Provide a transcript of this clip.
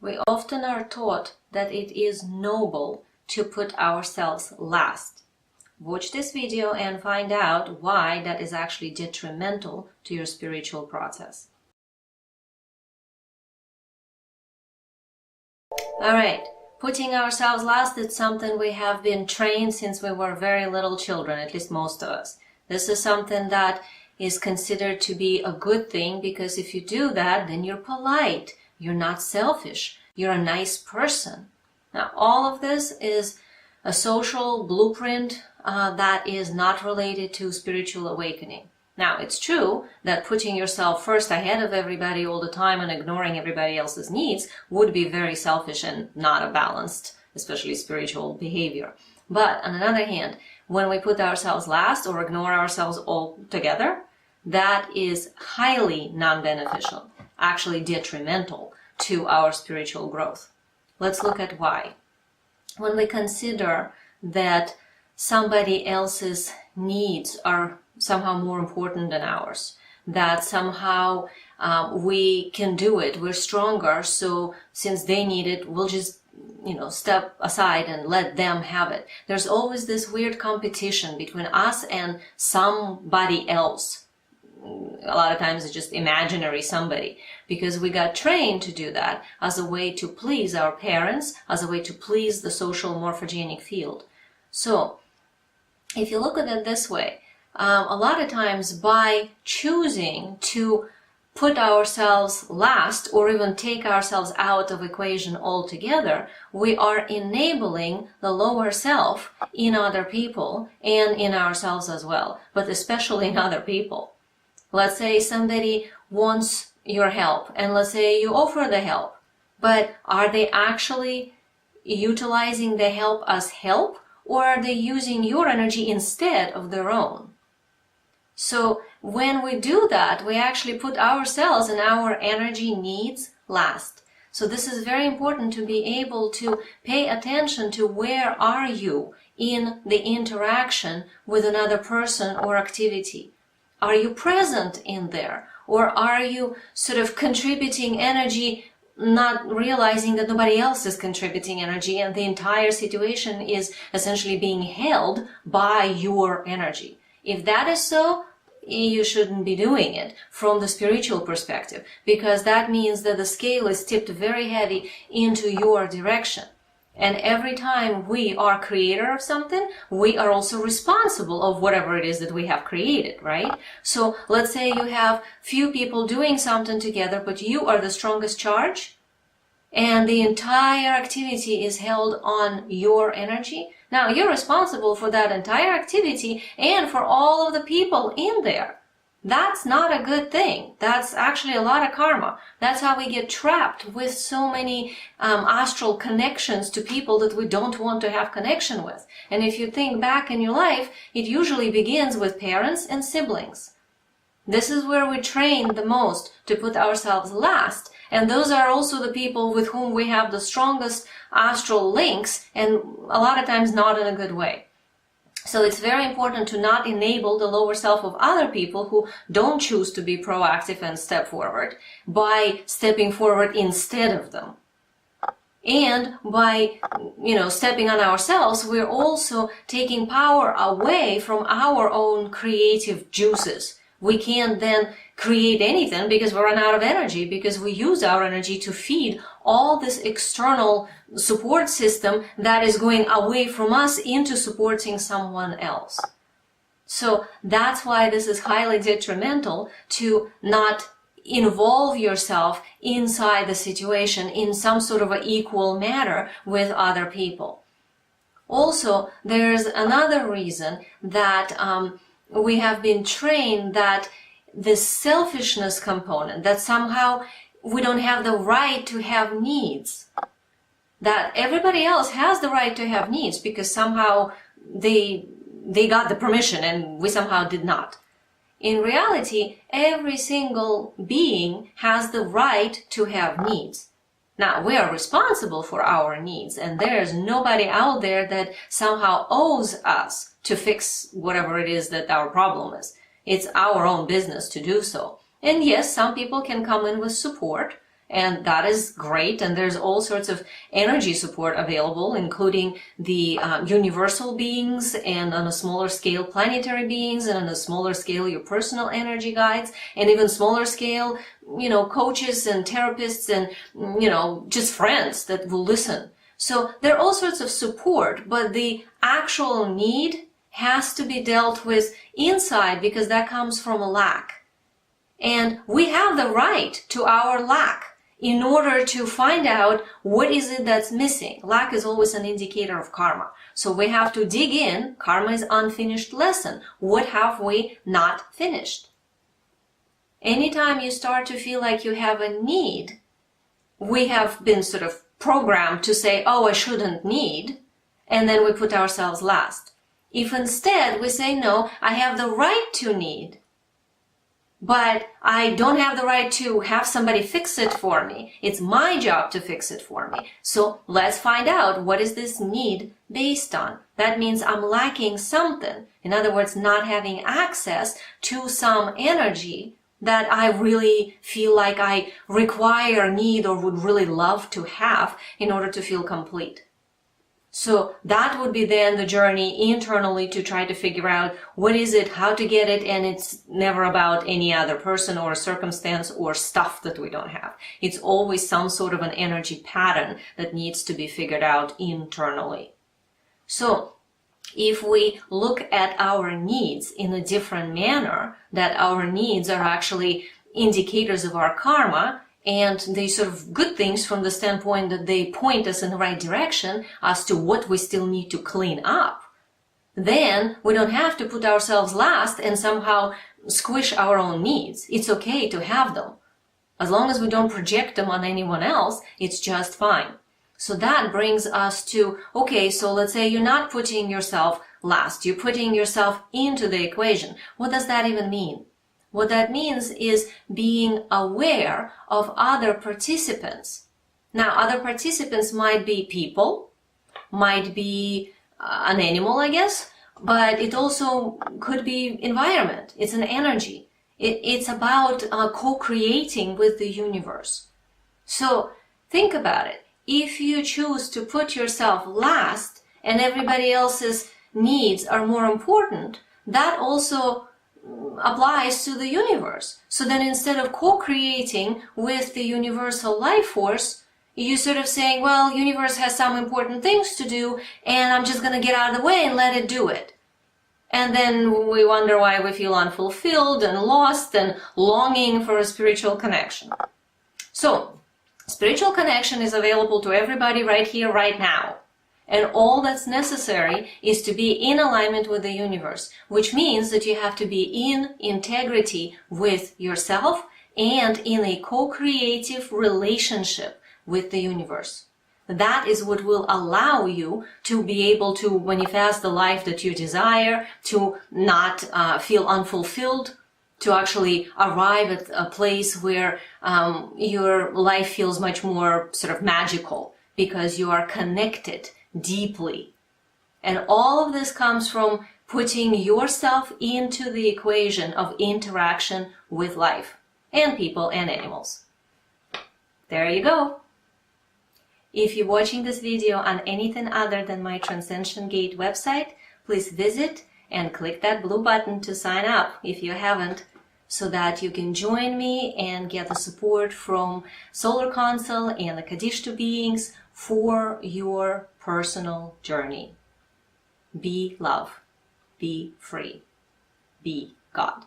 We often are taught that it is noble to put ourselves last. Watch this video and find out why that is actually detrimental to your spiritual process. Alright, putting ourselves last is something we have been trained since we were very little children, at least most of us. This is something that is considered to be a good thing, because if you do that, then you're polite, you're not selfish, you're a nice person. Now, all of this is a social blueprint that is not related to spiritual awakening. Now, it's true that putting yourself first ahead of everybody all the time and ignoring everybody else's needs would be very selfish and not a balanced, especially spiritual behavior. But on the other hand, when we put ourselves last or ignore ourselves altogether, that is highly non-beneficial, actually detrimental to our spiritual growth. Let's look at why. When we consider that somebody else's needs are somehow more important than ours, that somehow we can do it, we're stronger, so since they need it, we'll just step aside and let them have it. There's always this weird competition between us and somebody else. A lot of times it's just imaginary somebody, because we got trained to do that as a way to please our parents, as a way to please the social morphogenic field. So if you look at it this way, a lot of times by choosing to put ourselves last or even take ourselves out of equation altogether, we are enabling the lower self in other people and in ourselves as well, but especially in other people. Let's say somebody wants your help, and let's say you offer the help, but are they actually utilizing the help as help, or are they using your energy instead of their own? So when we do that, we actually put ourselves and our energy needs last. So this is very important, to be able to pay attention to where are you in the interaction with another person or activity. Are you present in there, or are you sort of contributing energy, not realizing that nobody else is contributing energy and the entire situation is essentially being held by your energy? If that is so, you shouldn't be doing it from the spiritual perspective, because that means that the scale is tipped very heavy into your direction. And every time we are creator of something, we are also responsible of whatever it is that we have created, right? So let's say you have few people doing something together, but you are the strongest charge, and the entire activity is held on your energy. Now you're responsible for that entire activity and for all of the people in there. That's not a good thing. That's actually a lot of karma. That's how we get trapped with so many astral connections to people that we don't want to have connection with. And if you think back in your life, it usually begins with parents and siblings. This is where we train the most to put ourselves last. And those are also the people with whom we have the strongest astral links, and a lot of times not in a good way. So it's very important to not enable the lower self of other people who don't choose to be proactive and step forward by stepping forward instead of them. And by, stepping on ourselves, we're also taking power away from our own creative juices. We can't then create anything because we run out of energy, because we use our energy to feed all this external support system that is going away from us into supporting someone else. So that's why this is highly detrimental, to not involve yourself inside the situation in some sort of an equal manner with other people. Also, there's another reason that we have been trained that this selfishness component, that somehow we don't have the right to have needs, that everybody else has the right to have needs because somehow they got the permission and we somehow did not. In reality, every single being has the right to have needs. Now, we are responsible for our needs, and there's nobody out there that somehow owes us to fix whatever it is that our problem is. It's our own business to do so. And yes, some people can come in with support And that is great. And there's all sorts of energy support available, including the universal beings, and on a smaller scale, planetary beings, and on a smaller scale, your personal energy guides, and even smaller scale, coaches and therapists and, just friends that will listen. So there are all sorts of support, but the actual need has to be dealt with inside, because that comes from a lack. And we have the right to our lack in order to find out what is it that's missing. Lack is always an indicator of karma. So we have to dig in. Karma is unfinished lesson. What have we not finished? Anytime you start to feel like you have a need, we have been sort of programmed to say, oh, I shouldn't need, and then we put ourselves last. If instead we say, no, I have the right to need, but I don't have the right to have somebody fix it for me. It's my job to fix it for me. So let's find out, what is this need based on? That means I'm lacking something. In other words, not having access to some energy that I really feel like I require, need, or would really love to have in order to feel complete. So that would be then the journey internally to try to figure out what is it, how to get it, and it's never about any other person or circumstance or stuff that we don't have. It's always some sort of an energy pattern that needs to be figured out internally. So if we look at our needs in a different manner, that our needs are actually indicators of our karma, and they sort of good things from the standpoint that they point us in the right direction as to what we still need to clean up, then we don't have to put ourselves last and somehow squish our own needs. It's okay to have them. As long as we don't project them on anyone else, it's just fine. So that brings us to, okay, so let's say you're not putting yourself last, you're putting yourself into the equation. What does that even mean? What that means is being aware of other participants. Now, other participants might be people, might be an animal, I guess, but it also could be environment. It's an energy. It's about co-creating with the universe. So think about it. If you choose to put yourself last and everybody else's needs are more important, that also applies to the universe. So then instead of co-creating with the universal life force, you sort of saying, well, universe has some important things to do and I'm just going to get out of the way and let it do it. And then we wonder why we feel unfulfilled and lost and longing for a spiritual connection. So spiritual connection is available to everybody right here, right now. And all that's necessary is to be in alignment with the universe, which means that you have to be in integrity with yourself and in a co-creative relationship with the universe. That is what will allow you to be able to manifest the life that you desire, to not feel unfulfilled, to actually arrive at a place where your life feels much more sort of magical because you are connected deeply. And all of this comes from putting yourself into the equation of interaction with life and people and animals. There you go. If you're watching this video on anything other than my Transcension Gate website, please visit and click that blue button to sign up if you haven't, so that you can join me and get the support from Solar Council and the Kadishtu beings for your personal journey. Be love. Be free. Be God.